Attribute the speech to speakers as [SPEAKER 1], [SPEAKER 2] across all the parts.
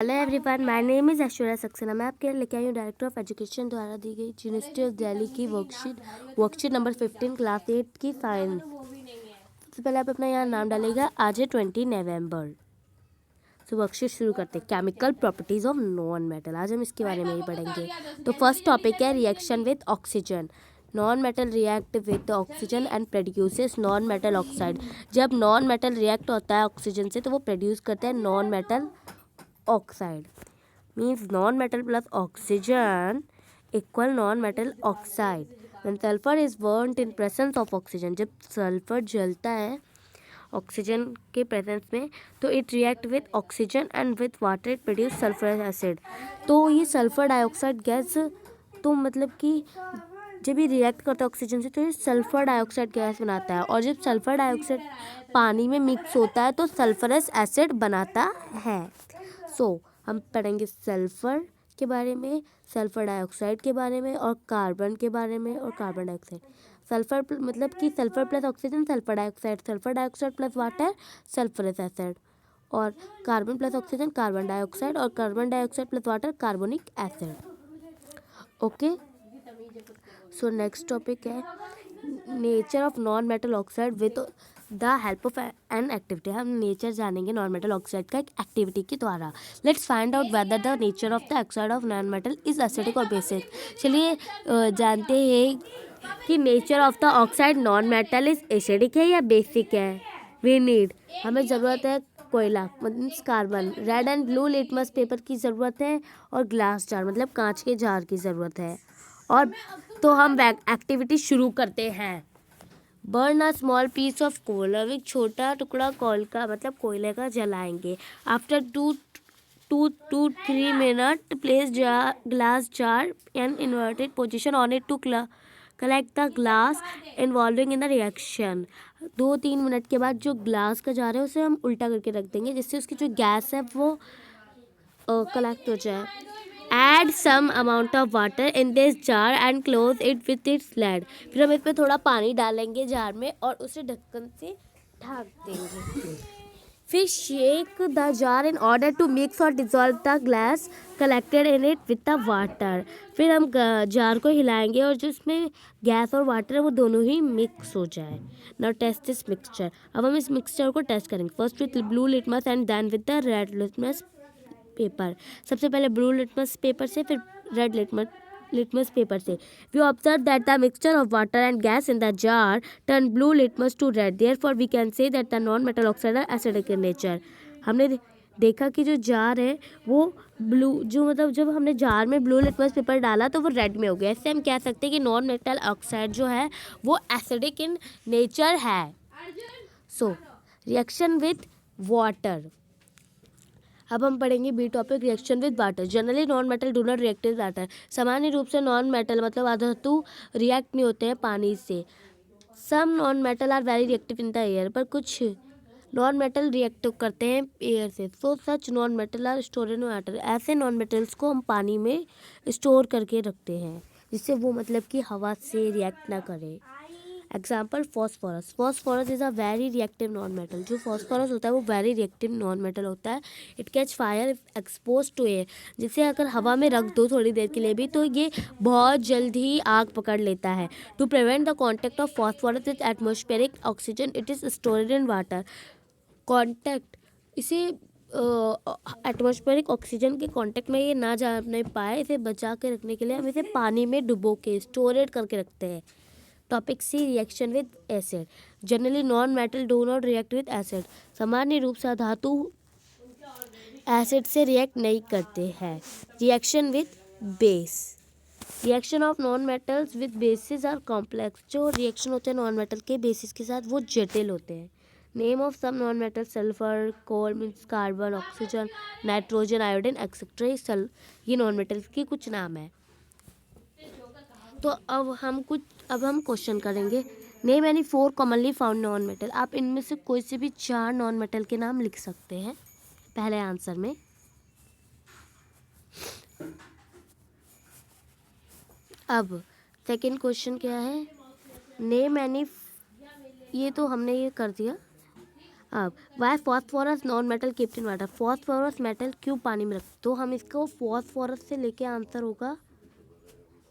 [SPEAKER 1] Hello everyone, my name is Aishwarya Saxena. मैं आपके लिए लेके आई हूँ डायरेक्टर ऑफ एजुकेशन द्वारा दी गई यूनिवर्सिटी ऑफ दिल्ली की वर्कशीट नंबर 15 क्लास 8 की साइंस। सबसे पहले आप अपना यहाँ नाम डालेगा। आज है 20 नवंबर। तो वर्कशीट शुरू करते हैं। Chemical properties of non metal. आज हम इसके बारे में ही पढ़ेंगे। तो फर्स्ट टॉपिक है reaction with oxygen. Non metal react with oxygen and produces non metal oxide. जब नॉन मेटल रिएक्ट होता है ऑक्सीजन से तो वो प्रोड्यूस करते हैं non metal oxide. means non-metal plus oxygen equal non-metal oxide. When sulfur is burnt in presence of oxygen, जब sulphur जलता है ऑक्सीजन के प्रेजेंस में तो it react with oxygen and with water it produce sulphurous acid. तो ये sulphur dioxide gas तो मतलब कि जब ये रिएक्ट करता है ऑक्सीजन से तो ये सल्फर डाइऑक्साइड गैस बनाता है, और जब सल्फर डाइऑक्साइड पानी में मिक्स होता है तो सल्फरस एसिड बनाता है। हम पढ़ेंगे सल्फर के बारे में, सल्फर डाइऑक्साइड के बारे में और कार्बन के बारे में और कार्बन डाइऑक्साइड। सल्फर मतलब कि sulphur plus oxygen sulphur dioxide plus water sulphurous acid, और carbon plus oxygen carbon dioxide और carbon dioxide plus water carbonic acid. Okay, so next topic है nature of non metal oxide with the help of an activity. हम nature जानेंगे non metal oxide का एक activity के द्वारा। Let's find out whether the nature of the oxide of non metal is acidic और basic. चलिए जानते हैं कि nature of the oxide non metal is acidic है या बेसिक है। वी नीड, हमें ज़रूरत है कोयला मतलब carbon, red and blue litmus paper की ज़रूरत है और ग्लास जार मतलब कांच के जार की ज़रूरत है। और तो हम एक्टिविटी शुरू करते हैं। Burn a small piece of coal. अब एक छोटा टुकड़ा कोल का मतलब कोयले का जलाएंगे। After 2 to 3 minutes place glass jar an inverted position on it to collect the glass involving in the reaction. 2-3 minute के बाद जो ग्लास का जार है उसे हम उल्टा करके रख देंगे जिससे उसकी जो गैस है वो कलेक्ट हो जाए। Add some amount of water in this jar and close it with its lid. फिर हम इसमें थोड़ा पानी डालेंगे जार में और उसे ढक्कन से ढक देंगे। फिर shake the jar in order to mix or dissolve the gas collected in it with the water. फिर हम जार को हिलाएंगे और जो इसमें गैस और वाटर है वो दोनों ही मिक्स हो जाए। Now test this mixture. अब हम इस मिक्सचर को टेस्ट करेंगे। First with blue litmus and then with the red litmus paper. सबसे पहले ब्लू लिटमस पेपर से फिर रेड लिटमस पेपर से। We observe that the mixture of water and gas in the jar turn blue litmus to red, therefore we can say that the non metal oxide are acidic in nature. हमने देखा कि जो jar है वो blue जो मतलब जब हमने जार में ब्लू लिटमस पेपर डाला तो वो रेड में हो गया। इससे हम कह सकते हैं कि नॉन मेटल ऑक्साइड जो है वो एसिडिक इन नेचर है। So reaction with water. अब हम पढ़ेंगे B topic reaction with water. Generally non metal do not react with water. सामान्य रूप से नॉन मेटल मतलब अधातु रिएक्ट नहीं होते हैं पानी से। Some non metal are very reactive in the air, पर कुछ नॉन मेटल रिएक्ट करते हैं एयर से। So such non metal are store in water. ऐसे नॉन मेटल्स को हम पानी में स्टोर करके रखते हैं जिससे वो मतलब कि हवा से रिएक्ट ना करे। Example phosphorus. Phosphorus is a very reactive non metal. जो फॉस्फोरस होता है वो वेरी रिएक्टिव नॉन मेटल होता है। It catch fire expose to air. जिसे अगर हवा में रख दो थोड़ी देर के लिए भी तो ये बहुत जल्द ही आग पकड़ लेता है। To prevent the contact of phosphorus with atmospheric oxygen it is stored in water. Contact इसे एटमॉस्फेरिक ऑक्सीजन के कांटेक्ट में ये ना जा नहीं पाए, इसे बचा के रखने के लिए हम इसे पानी में डुबो के स्टोरेट करके रखते हैं। Topic C reaction with acid. Generally non metal do not react with acid. सामान्य रूप से धातु एसिड से रिएक्ट नहीं करते हैं। Reaction with base. Reaction of non metals with bases are complex. जो रिएक्शन होते हैं नॉन मेटल के बेसिस के साथ वो जटिल होते हैं। Name of some non metal sulphur coal means carbon oxygen nitrogen iodine etcetera. ये नॉन मेटल्स की कुछ नाम है। तो अब हम क्वेश्चन करेंगे। Name any 4 commonly found non metal. आप इनमें से कोई से भी 4 नॉन मेटल के नाम लिख सकते हैं पहले आंसर में। अब सेकंड क्वेश्चन क्या है, नेम एनी, ये तो हमने ये कर दिया। अब why phosphorus non metal kept in water, phosphorus metal क्यों पानी में रख, तो हम इसको फॉस्फोरस से लेके आंसर होगा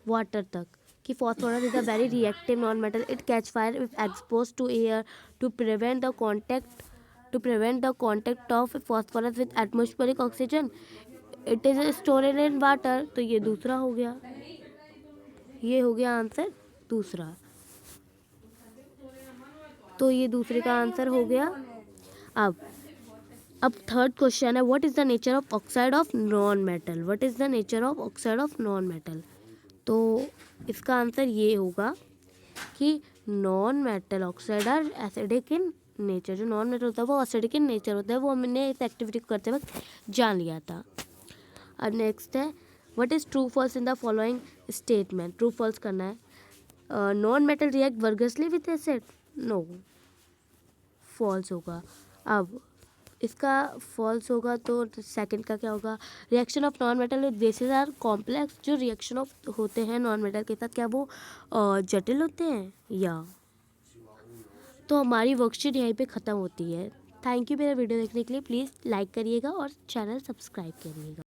[SPEAKER 1] वाटर तक कि phosphorus is a very reactive non metal, it catch fire if expose to air to prevent the contact of phosphorus with atmospheric oxygen, it is stored in water. तो ये दूसरा हो गया, ये हो गया आंसर दूसरा, तो ये दूसरे का आंसर हो गया। अब थर्ड क्वेश्चन है, what is the nature of oxide of non metal, what is the nature of oxide of non metal. तो इसका आंसर ये होगा कि non metal oxide are acidic in nature, जो नॉन मेटल होता है वो एसिडिक इन नेचर होता है, वो हमने इस एक्टिविटी को करते वक्त जान लिया था। अब नेक्स्ट है, what is true false in the following statement, true false करना है। Non metal react vigorously with acid, no, false होगा। अब इसका फॉल्स होगा तो सेकंड का क्या होगा, reaction of non metal with bases are complex, जो रिएक्शन ऑफ होते हैं नॉन मेटल के साथ क्या वो जटिल होते हैं या। तो हमारी वर्कशीट यहीं पे ख़त्म होती है। थैंक यू मेरा वीडियो देखने के लिए, प्लीज़ लाइक करिएगा और चैनल सब्सक्राइब करिएगा।